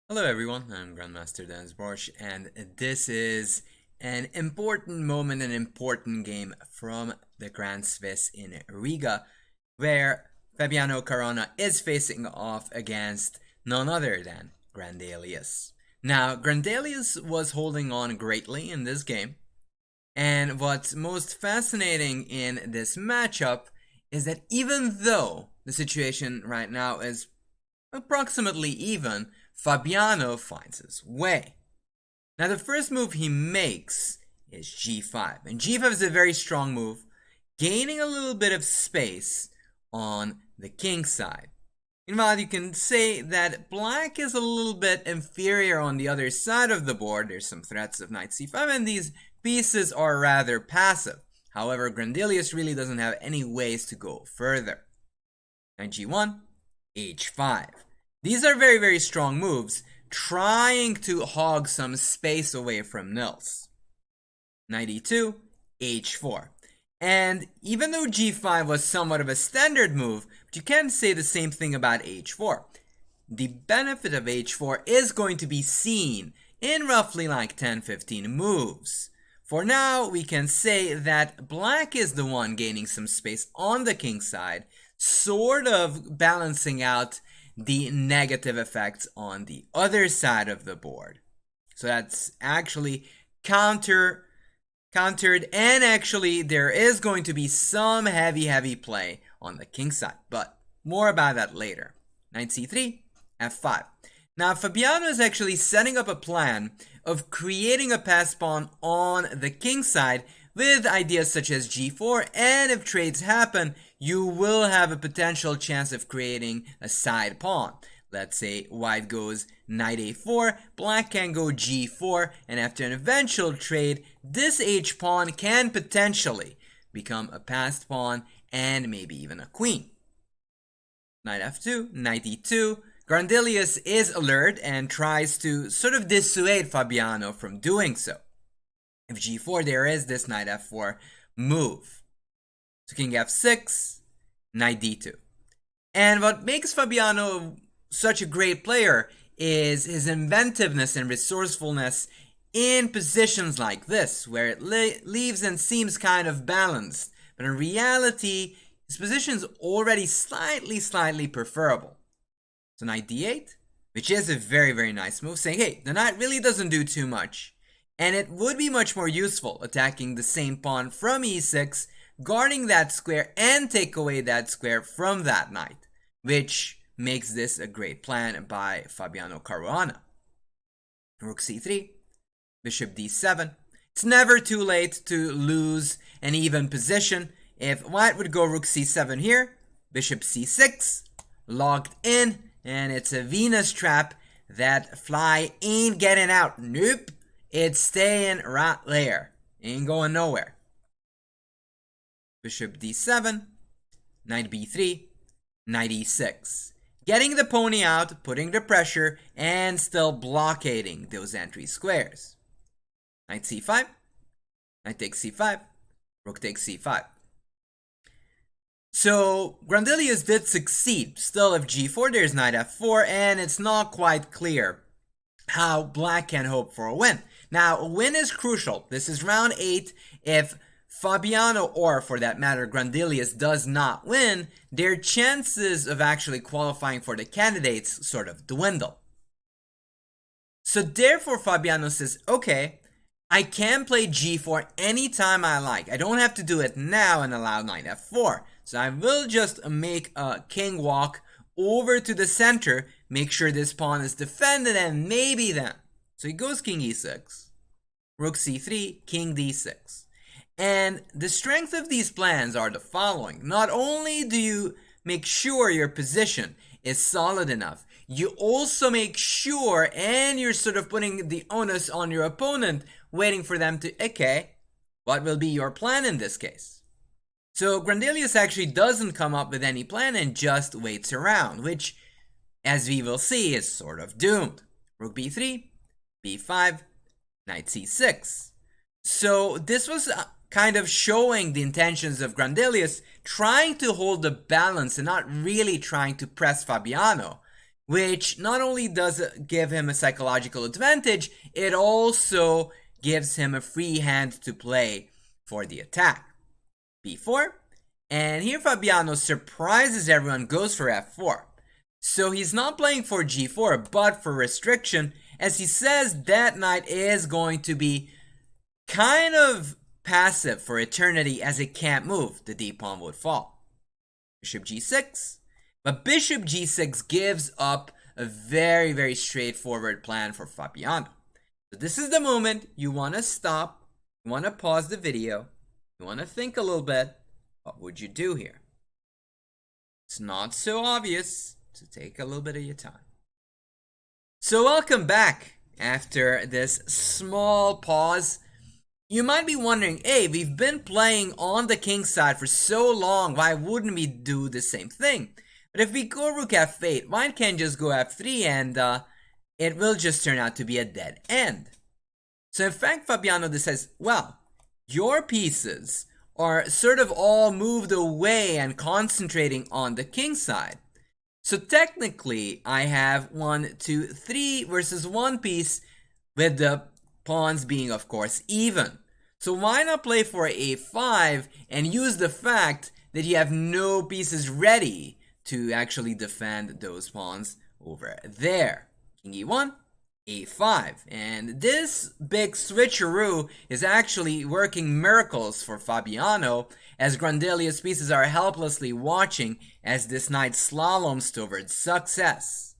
Hello everyone, I'm Grandmaster Denes Boros, and this is an important moment, an important game from the Grand Swiss in Riga, where Fabiano Caruana is facing off against none other than Grandelius. Now, Grandelius was holding on greatly in this game, and what's most fascinating in this matchup is that even though the situation right now is approximately even, Fabiano finds his way. Now the first move he makes is g5, and g5 is a very strong move, gaining a little bit of space on the king side. Meanwhile, you can say that black is a little bit inferior on the other side of the board. There's some threats of knight c5, and these pieces are rather passive. However, Grandelius really doesn't have any ways to go further. Knight g1, h5. These are very, very strong moves, trying to hog some space away from Nils. Knight e2, h4. And even though g5 was somewhat of a standard move, but you can't say the same thing about h4. The benefit of h4 is going to be seen in roughly like 10-15 moves. For now, we can say that black is the one gaining some space on the king side, sort of balancing out the negative effects on the other side of the board. So that's actually countered, and actually there is going to be some heavy play on the king side, but more about that later. Knight c3, f5. Now Fabiano is actually setting up a plan of creating a passed pawn on the king side with ideas such as g4, and if trades happen, you will have a potential chance of creating a side pawn. Let's say white goes knight a4, black can go g4, and after an eventual trade, this h-pawn can potentially become a passed pawn and maybe even a queen. Knight f2, knight e2. Grandelius is alert and tries to sort of dissuade Fabiano from doing so. If g4, there is this knight f4 move. So king f6, knight d2. And what makes Fabiano such a great player is his inventiveness and resourcefulness in positions like this, where it leaves and seems kind of balanced. But in reality, his position is already slightly preferable. So knight d8, which is a very nice move, saying, hey, the knight really doesn't do too much. And it would be much more useful attacking the same pawn from e6, guarding that square and take away that square from that knight, which makes this a great plan by Fabiano Caruana. Rook c3, bishop d7. It's never too late to lose an even position. If white would go rook c7 here, bishop c6, locked in, and it's a Venus trap. That fly ain't getting out. Nope. It's staying right there. Ain't going nowhere. Bishop d7, knight b3, knight e6. Getting the pony out, putting the pressure, and still blockading those entry squares. Knight c5, knight takes c5, rook takes c5. So Grandelius did succeed. Still, if g4, there's knight f4, and it's not quite clear how black can hope for a win. Now, a win is crucial. This is round 8. If Fabiano, or for that matter, Grandelius does not win, their chances of actually qualifying for the candidates sort of dwindle. So therefore, Fabiano says, okay, I can play g4 anytime I like. I don't have to do it now and allow knight f4. So I will just make a king walk over to the center, make sure this pawn is defended, and maybe then. So he goes king e6, rook c3, king d6. And the strength of these plans are the following. Not only do you make sure your position is solid enough, you also make sure, and you're sort of putting the onus on your opponent, waiting for them to, okay, what will be your plan in this case? So Grandelius actually doesn't come up with any plan and just waits around, which, as we will see, is sort of doomed. Rook b3, b5, knight c6. So this was kind of showing the intentions of Grandelius, trying to hold the balance and not really trying to press Fabiano. which not only does it give him a psychological advantage, it also gives him a free hand to play for the attack. b4, and here Fabiano surprises everyone, goes for f4. So he's not playing for g4, but for restriction, as he says that knight is going to be kind of passive for eternity as it can't move. The d-pawn would fall. Bishop g6, but bishop g6 gives up a very, very straightforward plan for Fabiano. So this is the moment you want to stop, you want to pause the video, you want to think a little bit. What would you do here? It's not so obvious, so take a little bit of your time. So welcome back after this small pause. You might be wondering, hey, we've been playing on the king side for so long, why wouldn't we do the same thing? But if we go rook f8, why can't just go f3 and it will just turn out to be a dead end? So in fact, Fabiano says, well, your pieces are sort of all moved away and concentrating on the king side. So technically, I have 1, 2, 3 versus one piece, with the pawns being, of course, even. So why not play for a5 and use the fact that you have no pieces ready to actually defend those pawns over there? King e1, a5. And this big switcheroo is actually working miracles for Fabiano, as Grandelius' pieces are helplessly watching as this knight slaloms towards success.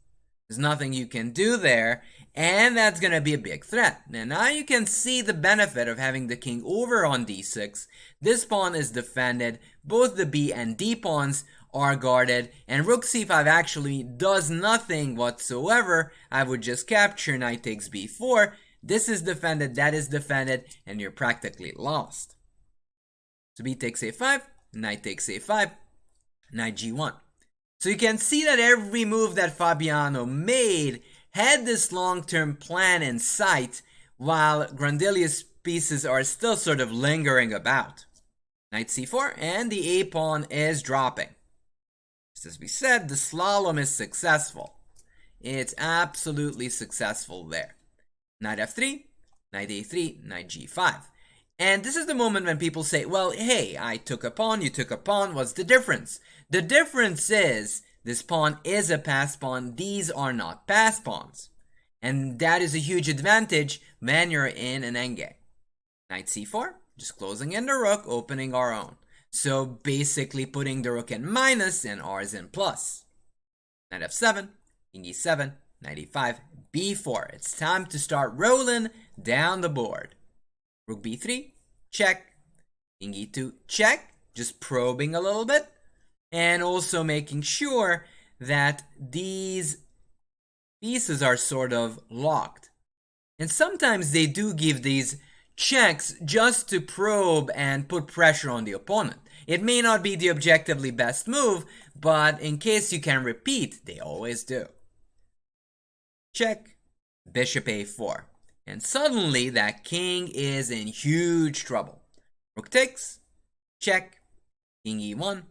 There's nothing you can do there, and that's going to be a big threat. And now you can see the benefit of having the king over on d6. This pawn is defended, both the b and d pawns are guarded, and rook c5 actually does nothing whatsoever. I would just capture, knight takes b4. This is defended, that is defended, and you're practically lost. So b takes a5, knight takes a5, knight g1. So you can see that every move that Fabiano made had this long-term plan in sight, while Grandelius' pieces are still sort of lingering about. Knight c4, and the a-pawn is dropping. As we said, the slalom is successful. It's absolutely successful there. Knight f3, knight a3, knight g5. And this is the moment when people say, well, hey, I took a pawn, you took a pawn, what's the difference? The difference is, this pawn is a pass pawn, these are not pass pawns. And that is a huge advantage when you're in an endgame. Knight c4, just closing in the rook, opening our own. So basically putting the rook in minus and ours in plus. Knight f7, king e7, knight e5, b4. It's time to start rolling down the board. Rook b3, check. King e2, check. Just probing a little bit. And also making sure that these pieces are sort of locked. And sometimes they do give these checks just to probe and put pressure on the opponent. It may not be the objectively best move, but in case you can repeat, they always do. Check. Bishop a4. And suddenly that king is in huge trouble. Rook takes. Check. King e1.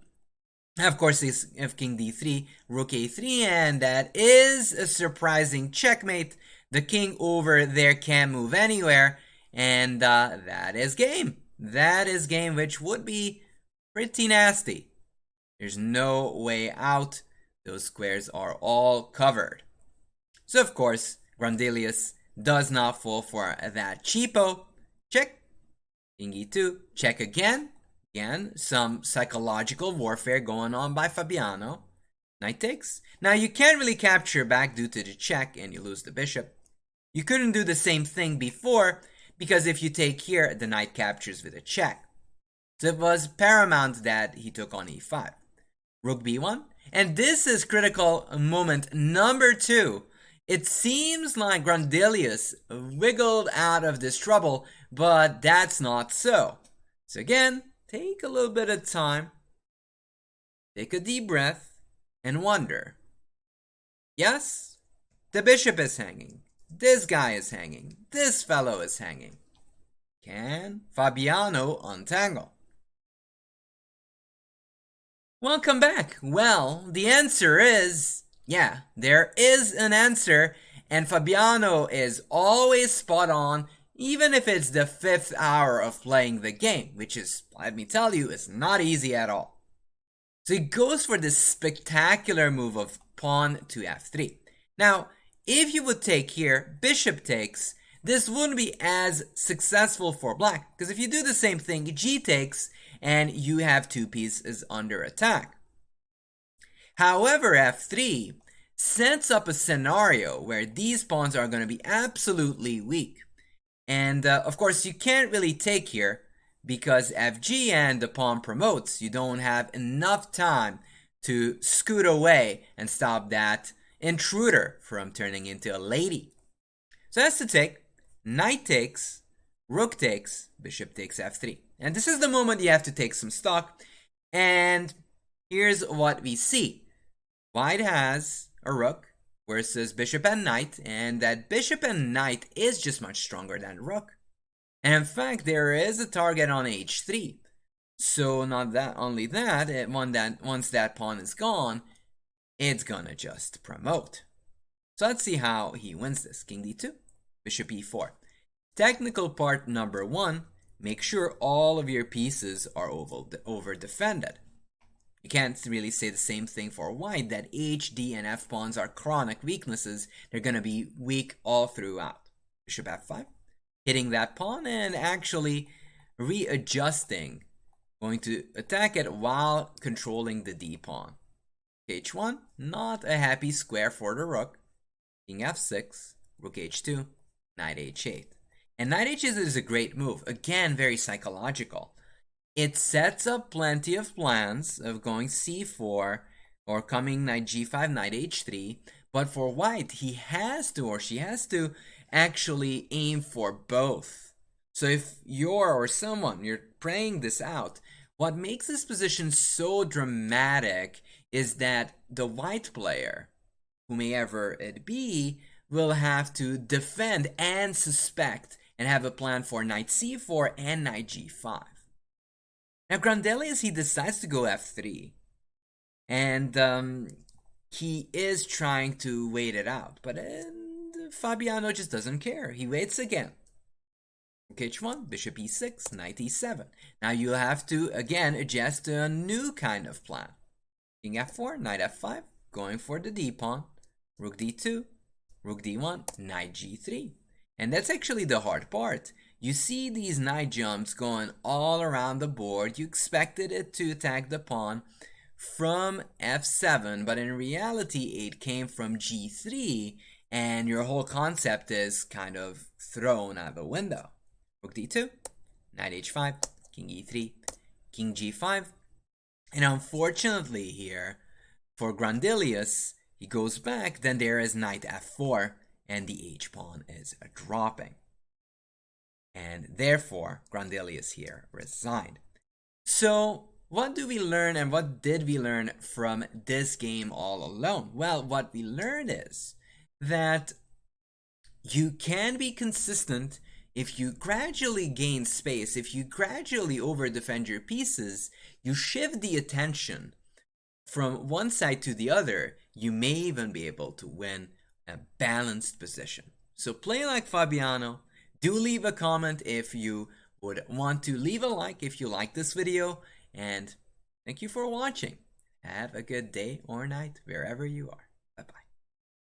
Of course, if king d3, rook a3, and that is a surprising checkmate. The king over there can't move anywhere, and that is game. That is game, which would be pretty nasty. There's no way out. Those squares are all covered. So, of course, Grandelius does not fall for that cheapo. Check. King e2, check again. Again, some psychological warfare going on by Fabiano. Knight takes. Now, you can't really capture back due to the check, and you lose the bishop. You couldn't do the same thing before, because if you take here, the knight captures with a check. So it was paramount that he took on e5. Rook b1. And this is critical moment number 2. It seems like Grandelius wiggled out of this trouble, but that's not so. So again, take a little bit of time, take a deep breath, and wonder. Yes, the bishop is hanging. This guy is hanging. This fellow is hanging. Can Fabiano untangle? Welcome back. Well, the answer is Yeah, there is an answer, and Fabiano is always spot on, even if it's the 5th hour of playing the game, which is, let me tell you, is not easy at all. So he goes for this spectacular move of pawn to f3. Now, if you would take here, bishop takes, this wouldn't be as successful for black, because if you do the same thing, g takes, and you have two pieces under attack. However, f3 sets up a scenario where these pawns are going to be absolutely weak. And of course, you can't really take here because fg and the pawn promotes. You don't have enough time to scoot away and stop that intruder from turning into a lady. So that's to take. Knight takes, rook takes, bishop takes f3. And this is the moment you have to take some stock. And here's what we see. White has a rook versus bishop and knight, and that bishop and knight is just much stronger than rook. And in fact, there is a target on h3. So not that only that, once that pawn is gone, it's gonna just promote. So let's see how he wins this. King d2, bishop e4. Technical part number 1, make sure all of your pieces are over defended. You can't really say the same thing for white, that h, d, and f pawns are chronic weaknesses. They're going to be weak all throughout. Bishop f5, hitting that pawn and actually readjusting, going to attack it while controlling the d pawn. h1, not a happy square for the rook. King f6, rook h2, knight h8. And knight h8 is a great move. Again, very psychological. It sets up plenty of plans of going c4 or coming knight g5, knight h3. But for white, he has to or she has to actually aim for both. So if you're or someone, you're praying this out, what makes this position so dramatic is that the white player, whomever it be, will have to defend and suspect and have a plan for knight c4 and knight g5. Now, Grandelius, he decides to go f3, and he is trying to wait it out, but Fabiano just doesn't care. He waits again. Rook h1, bishop e6, knight e7. Now you'll have to, again, adjust to a new kind of plan. King f4, knight f5, going for the d-pawn. Rook d2, rook d1, knight g3. And that's actually the hard part. You see these knight jumps going all around the board. You expected it to attack the pawn from f7, but in reality it came from g3, and your whole concept is kind of thrown out the window. Rook d2, knight h5, king e3, king g5. And unfortunately here, for Grandelius, he goes back, then there is knight f4, and the h-pawn is dropping. And therefore, Grandelius here resigned. So, what do we learn and what did we learn from this game all alone? Well, what we learned is that you can be consistent if you gradually gain space, if you gradually over-defend your pieces, you shift the attention from one side to the other, you may even be able to win a balanced position. So play like Fabiano. Do leave a comment if you would want to. Leave a like if you like this video. And thank you for watching. Have a good day or night wherever you are.